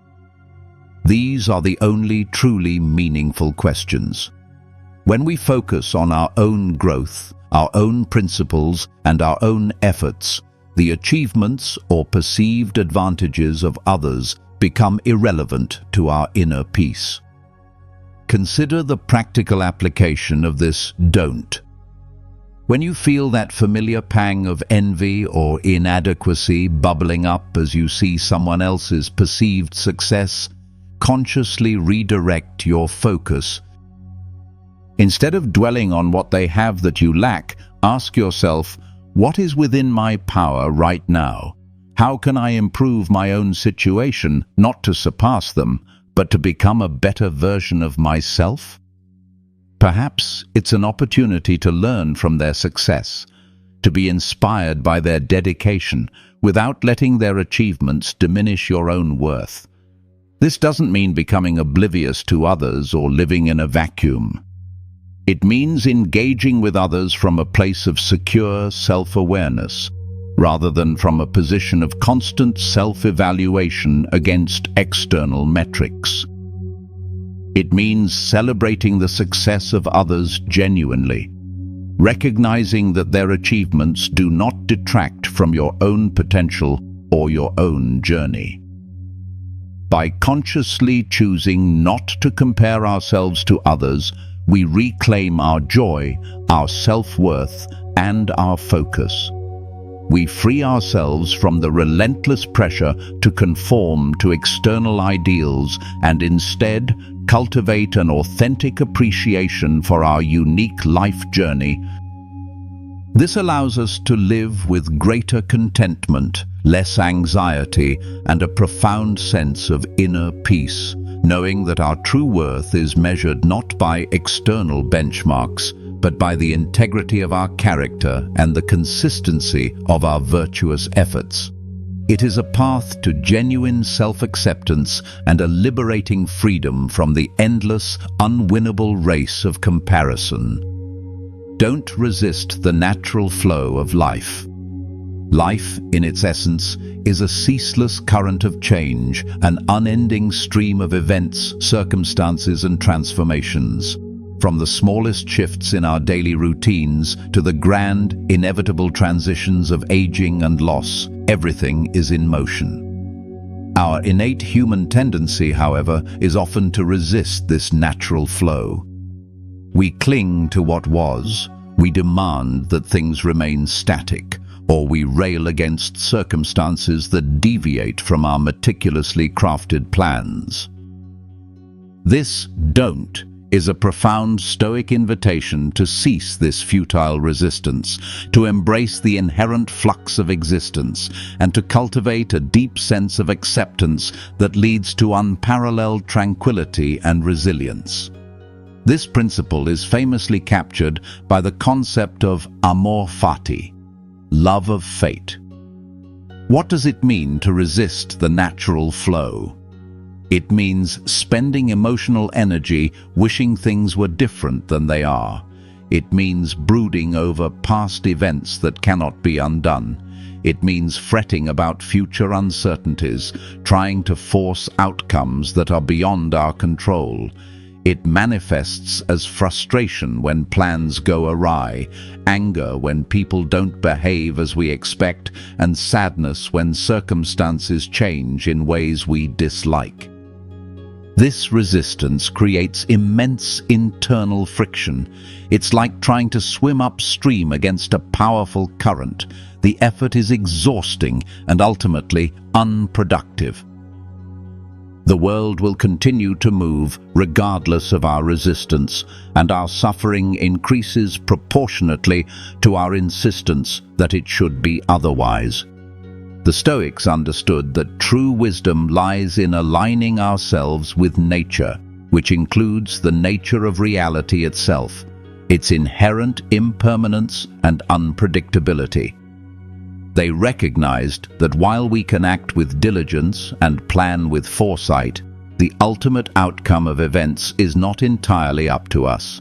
A: These are the only truly meaningful questions. When we focus on our own growth, our own principles, and our own efforts, the achievements or perceived advantages of others become irrelevant to our inner peace. Consider the practical application of this don't. When you feel that familiar pang of envy or inadequacy bubbling up as you see someone else's perceived success, consciously redirect your focus. Instead of dwelling on what they have that you lack, ask yourself, what is within my power right now? How can I improve my own situation, not to surpass them, but to become a better version of myself? Perhaps it's an opportunity to learn from their success, to be inspired by their dedication without letting their achievements diminish your own worth. This doesn't mean becoming oblivious to others or living in a vacuum. It means engaging with others from a place of secure self-awareness, rather than from a position of constant self-evaluation against external metrics. It means celebrating the success of others genuinely, recognizing that their achievements do not detract from your own potential or your own journey. By consciously choosing not to compare ourselves to others, we reclaim our joy, our self-worth, and our focus. We free ourselves from the relentless pressure to conform to external ideals and instead cultivate an authentic appreciation for our unique life journey. This allows us to live with greater contentment, less anxiety, and a profound sense of inner peace, knowing that our true worth is measured not by external benchmarks, but by the integrity of our character and the consistency of our virtuous efforts. It is a path to genuine self-acceptance and a liberating freedom from the endless, unwinnable race of comparison. Don't resist the natural flow of life. Life, in its essence, is a ceaseless current of change, an unending stream of events, circumstances, and transformations. From the smallest shifts in our daily routines to the grand, inevitable transitions of aging and loss, everything is in motion. Our innate human tendency, however, is often to resist this natural flow. We cling to what was, we demand that things remain static, or we rail against circumstances that deviate from our meticulously crafted plans. This don't is a profound Stoic invitation to cease this futile resistance, to embrace the inherent flux of existence, and to cultivate a deep sense of acceptance that leads to unparalleled tranquility and resilience. This principle is famously captured by the concept of amor fati, love of fate. What does it mean to resist the natural flow? It means spending emotional energy wishing things were different than they are. It means brooding over past events that cannot be undone. It means fretting about future uncertainties, trying to force outcomes that are beyond our control. It manifests as frustration when plans go awry, anger when people don't behave as we expect, and sadness when circumstances change in ways we dislike. This resistance creates immense internal friction. It's like trying to swim upstream against a powerful current. The effort is exhausting and ultimately unproductive. The world will continue to move regardless of our resistance, and our suffering increases proportionately to our insistence that it should be otherwise. The Stoics understood that true wisdom lies in aligning ourselves with nature, which includes the nature of reality itself, its inherent impermanence and unpredictability. They recognized that while we can act with diligence and plan with foresight, the ultimate outcome of events is not entirely up to us.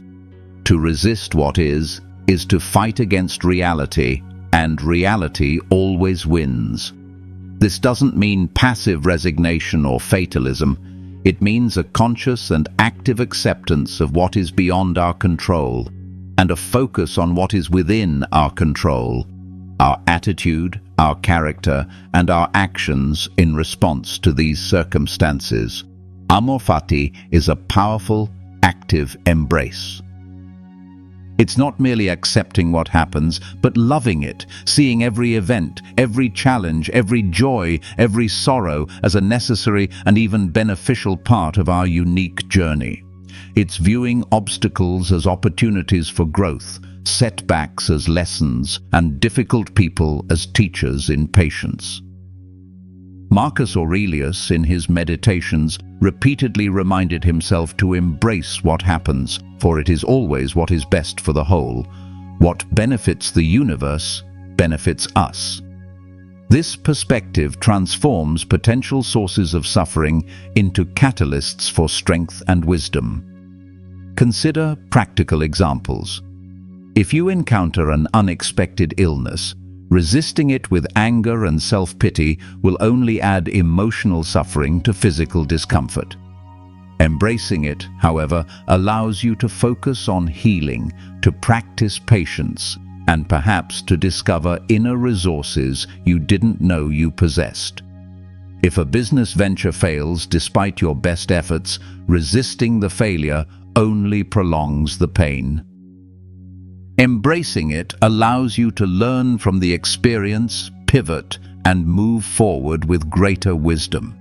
A: To resist what is to fight against reality, and reality always wins. This doesn't mean passive resignation or fatalism. It means a conscious and active acceptance of what is beyond our control, and a focus on what is within our control, our attitude, our character, and our actions in response to these circumstances. Amor fati is a powerful, active embrace. It's not merely accepting what happens, but loving it, seeing every event, every challenge, every joy, every sorrow as a necessary and even beneficial part of our unique journey. It's viewing obstacles as opportunities for growth, setbacks as lessons, and difficult people as teachers in patience. Marcus Aurelius, in his Meditations, repeatedly reminded himself to embrace what happens, for it is always what is best for the whole. What benefits the universe benefits us. This perspective transforms potential sources of suffering into catalysts for strength and wisdom. Consider practical examples. If you encounter an unexpected illness, resisting it with anger and self-pity will only add emotional suffering to physical discomfort. Embracing it, however, allows you to focus on healing, to practice patience, and perhaps to discover inner resources you didn't know you possessed. If a business venture fails despite your best efforts, resisting the failure only prolongs the pain. Embracing it allows you to learn from the experience, pivot, and move forward with greater wisdom.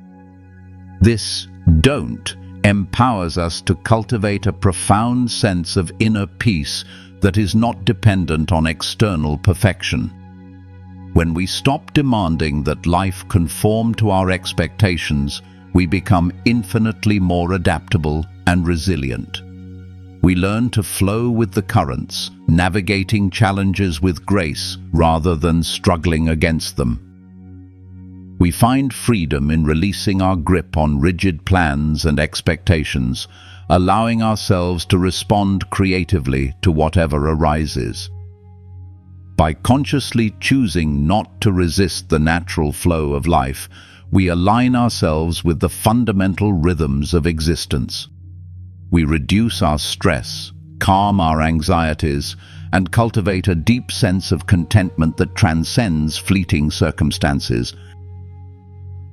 A: This don't empowers us to cultivate a profound sense of inner peace that is not dependent on external perfection. When we stop demanding that life conform to our expectations, we become infinitely more adaptable and resilient. We learn to flow with the currents, navigating challenges with grace rather than struggling against them. We find freedom in releasing our grip on rigid plans and expectations, allowing ourselves to respond creatively to whatever arises. By consciously choosing not to resist the natural flow of life, we align ourselves with the fundamental rhythms of existence. We reduce our stress, calm our anxieties, and cultivate a deep sense of contentment that transcends fleeting circumstances.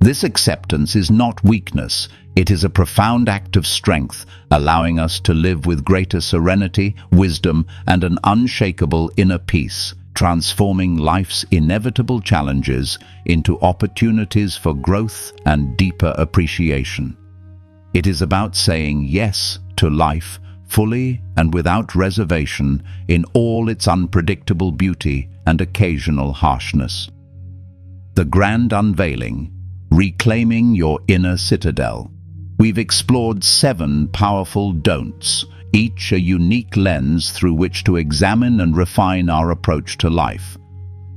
A: This acceptance is not weakness, it is a profound act of strength, allowing us to live with greater serenity, wisdom, and an unshakable inner peace, transforming life's inevitable challenges into opportunities for growth and deeper appreciation. It is about saying yes to life fully and without reservation in all its unpredictable beauty and occasional harshness. The grand unveiling, reclaiming your inner citadel. We've explored 7 powerful don'ts, each a unique lens through which to examine and refine our approach to life.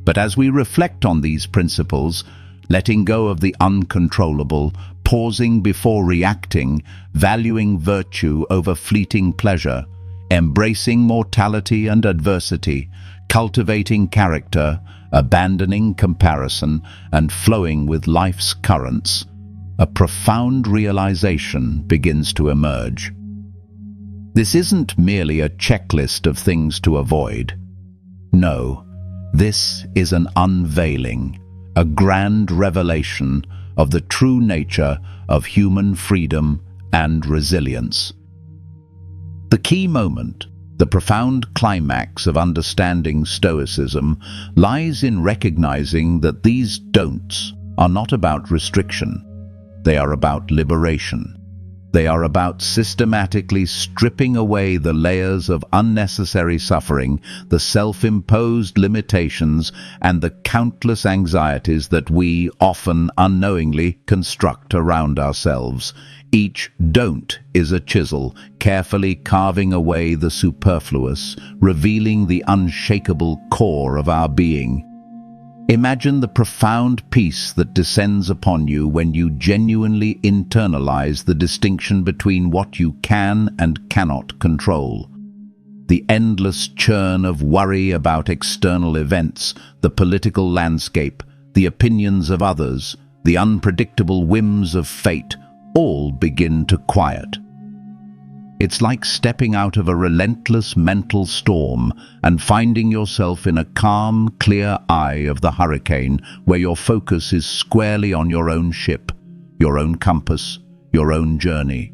A: But as we reflect on these principles, letting go of the uncontrollable, pausing before reacting, valuing virtue over fleeting pleasure, embracing mortality and adversity, cultivating character, abandoning comparison, and flowing with life's currents, a profound realization begins to emerge. This isn't merely a checklist of things to avoid. No, this is an unveiling, a grand revelation of the true nature of human freedom and resilience. The key moment, the profound climax of understanding Stoicism, lies in recognizing that these don'ts are not about restriction. They are about liberation. They are about systematically stripping away the layers of unnecessary suffering, the self-imposed limitations, and the countless anxieties that we, often unknowingly, construct around ourselves. Each don't is a chisel, carefully carving away the superfluous, revealing the unshakable core of our being. Imagine the profound peace that descends upon you when you genuinely internalize the distinction between what you can and cannot control. The endless churn of worry about external events, the political landscape, the opinions of others, the unpredictable whims of fate, all begin to quiet. It's like stepping out of a relentless mental storm and finding yourself in a calm, clear eye of the hurricane where your focus is squarely on your own ship, your own compass, your own journey.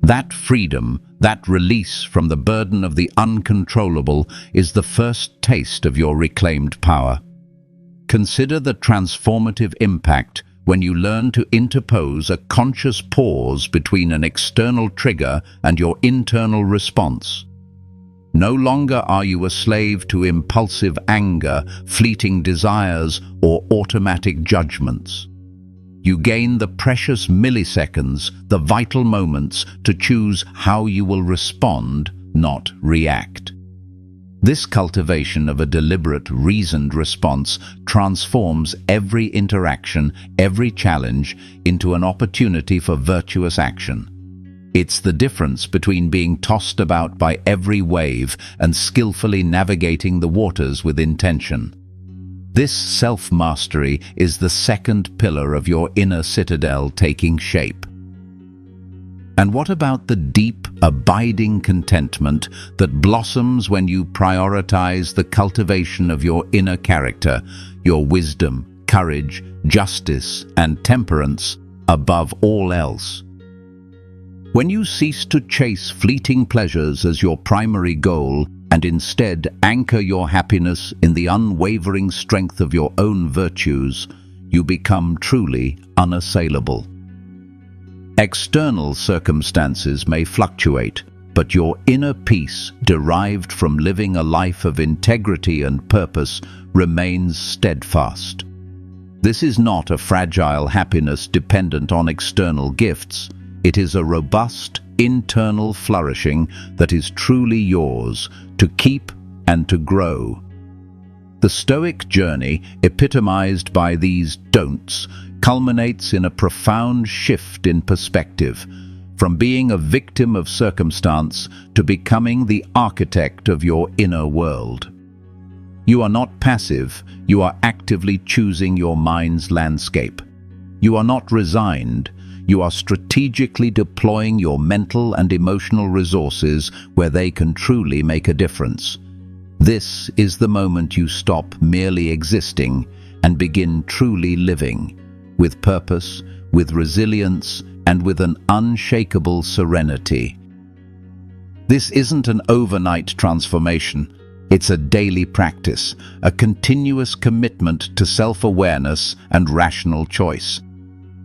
A: That freedom, that release from the burden of the uncontrollable, is the first taste of your reclaimed power. Consider the transformative impact when you learn to interpose a conscious pause between an external trigger and your internal response. No longer are you a slave to impulsive anger, fleeting desires, or automatic judgments. You gain the precious milliseconds, the vital moments, to choose how you will respond, not react. This cultivation of a deliberate, reasoned response transforms every interaction, every challenge, into an opportunity for virtuous action. It's the difference between being tossed about by every wave and skillfully navigating the waters with intention. This self-mastery is the second pillar of your inner citadel taking shape. And what about the deep, abiding contentment that blossoms when you prioritize the cultivation of your inner character, your wisdom, courage, justice, and temperance above all else? When you cease to chase fleeting pleasures as your primary goal and instead anchor your happiness in the unwavering strength of your own virtues, you become truly unassailable. External circumstances may fluctuate, but your inner peace, derived from living a life of integrity and purpose, remains steadfast. This is not a fragile happiness dependent on external gifts. It is a robust, internal flourishing that is truly yours to keep and to grow. The Stoic journey, epitomized by these don'ts, culminates in a profound shift in perspective, from being a victim of circumstance to becoming the architect of your inner world. You are not passive, you are actively choosing your mind's landscape. You are not resigned, you are strategically deploying your mental and emotional resources where they can truly make a difference. This is the moment you stop merely existing and begin truly living, with purpose, with resilience, and with an unshakable serenity. This isn't an overnight transformation. It's a daily practice, a continuous commitment to self-awareness and rational choice.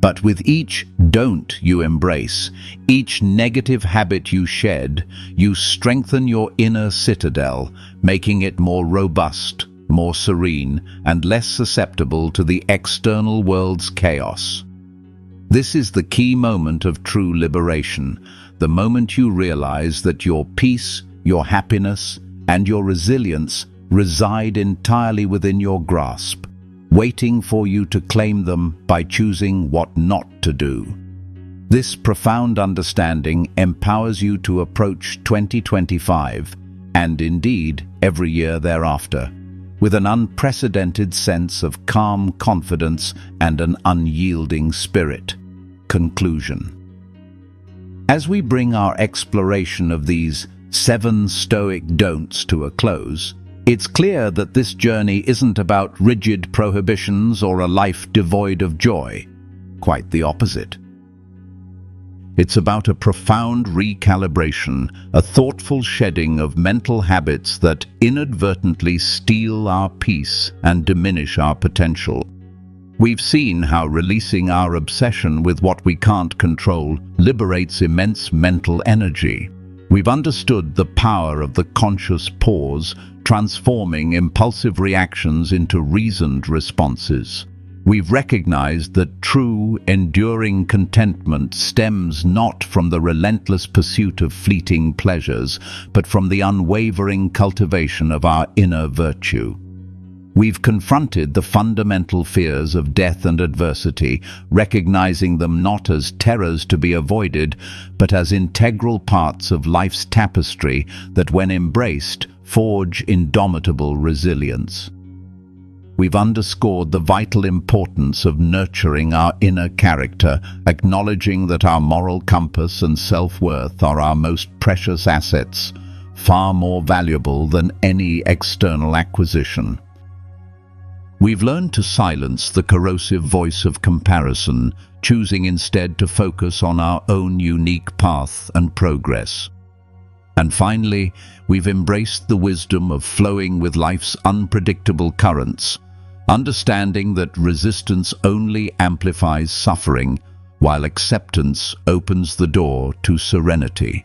A: But with each don't you embrace, each negative habit you shed, you strengthen your inner citadel, making it more robust, more serene, and less susceptible to the external world's chaos. This is the key moment of true liberation, the moment you realize that your peace, your happiness, and your resilience reside entirely within your grasp, waiting for you to claim them by choosing what not to do. This profound understanding empowers you to approach 2025, and indeed every year thereafter, with an unprecedented sense of calm confidence and an unyielding spirit. Conclusion. As we bring our exploration of these 7 Stoic don'ts to a close, it's clear that this journey isn't about rigid prohibitions or a life devoid of joy. Quite the opposite. It's about a profound recalibration, a thoughtful shedding of mental habits that inadvertently steal our peace and diminish our potential. We've seen how releasing our obsession with what we can't control liberates immense mental energy. We've understood the power of the conscious pause, transforming impulsive reactions into reasoned responses. We've recognized that true, enduring contentment stems not from the relentless pursuit of fleeting pleasures, but from the unwavering cultivation of our inner virtue. We've confronted the fundamental fears of death and adversity, recognizing them not as terrors to be avoided, but as integral parts of life's tapestry that, when embraced, forge indomitable resilience. We've underscored the vital importance of nurturing our inner character, acknowledging that our moral compass and self-worth are our most precious assets, far more valuable than any external acquisition. We've learned to silence the corrosive voice of comparison, choosing instead to focus on our own unique path and progress. And finally, we've embraced the wisdom of flowing with life's unpredictable currents, understanding that resistance only amplifies suffering, while acceptance opens the door to serenity.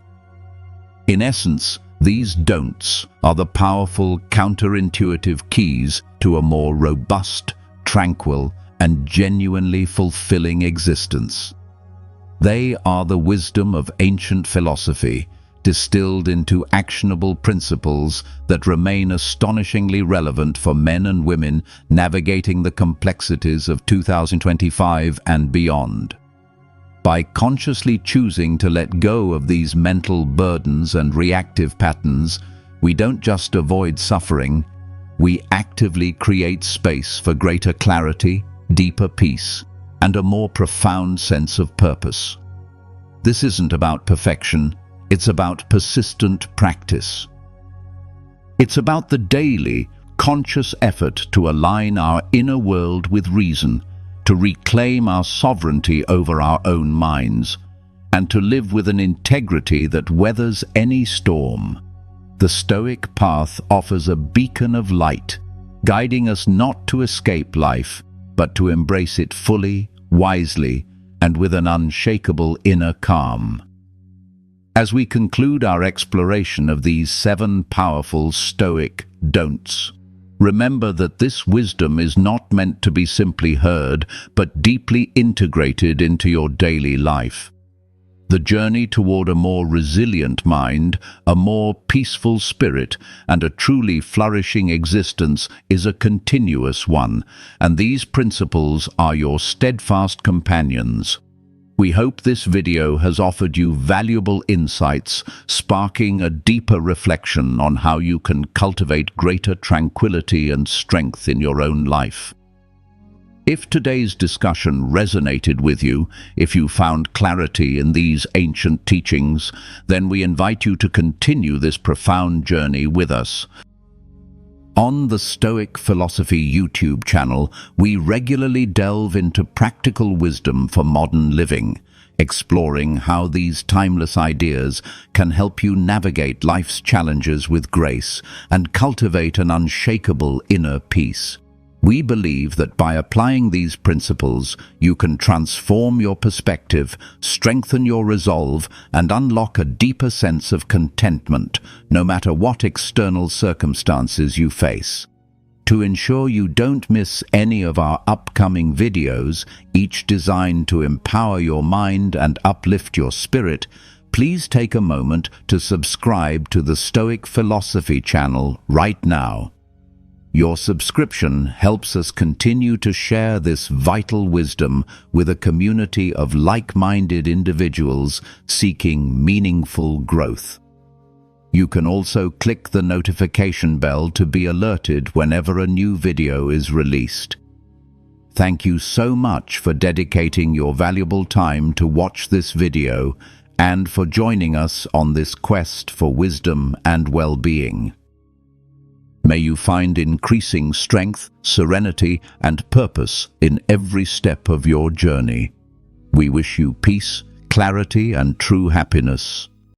A: In essence, these don'ts are the powerful counterintuitive keys to a more robust, tranquil, and genuinely fulfilling existence. They are the wisdom of ancient philosophy, distilled into actionable principles that remain astonishingly relevant for men and women navigating the complexities of 2025 and beyond. By consciously choosing to let go of these mental burdens and reactive patterns, we don't just avoid suffering, we actively create space for greater clarity, deeper peace, and a more profound sense of purpose. This isn't about perfection. It's about persistent practice. It's about the daily, conscious effort to align our inner world with reason, to reclaim our sovereignty over our own minds, and to live with an integrity that weathers any storm. The Stoic path offers a beacon of light, guiding us not to escape life, but to embrace it fully, wisely, and with an unshakable inner calm. As we conclude our exploration of these 7 powerful Stoic don'ts, remember that this wisdom is not meant to be simply heard, but deeply integrated into your daily life. The journey toward a more resilient mind, a more peaceful spirit, and a truly flourishing existence is a continuous one, and these principles are your steadfast companions. We hope this video has offered you valuable insights, sparking a deeper reflection on how you can cultivate greater tranquility and strength in your own life. If today's discussion resonated with you, if you found clarity in these ancient teachings, then we invite you to continue this profound journey with us. On the Stoic Philosophy YouTube channel, we regularly delve into practical wisdom for modern living, exploring how these timeless ideas can help you navigate life's challenges with grace and cultivate an unshakable inner peace. We believe that by applying these principles, you can transform your perspective, strengthen your resolve, and unlock a deeper sense of contentment, no matter what external circumstances you face. To ensure you don't miss any of our upcoming videos, each designed to empower your mind and uplift your spirit, please take a moment to subscribe to the Stoic Philosophy channel right now. Your subscription helps us continue to share this vital wisdom with a community of like-minded individuals seeking meaningful growth. You can also click the notification bell to be alerted whenever a new video is released. Thank you so much for dedicating your valuable time to watch this video and for joining us on this quest for wisdom and well-being. May you find increasing strength, serenity, and purpose in every step of your journey. We wish you peace, clarity, and true happiness.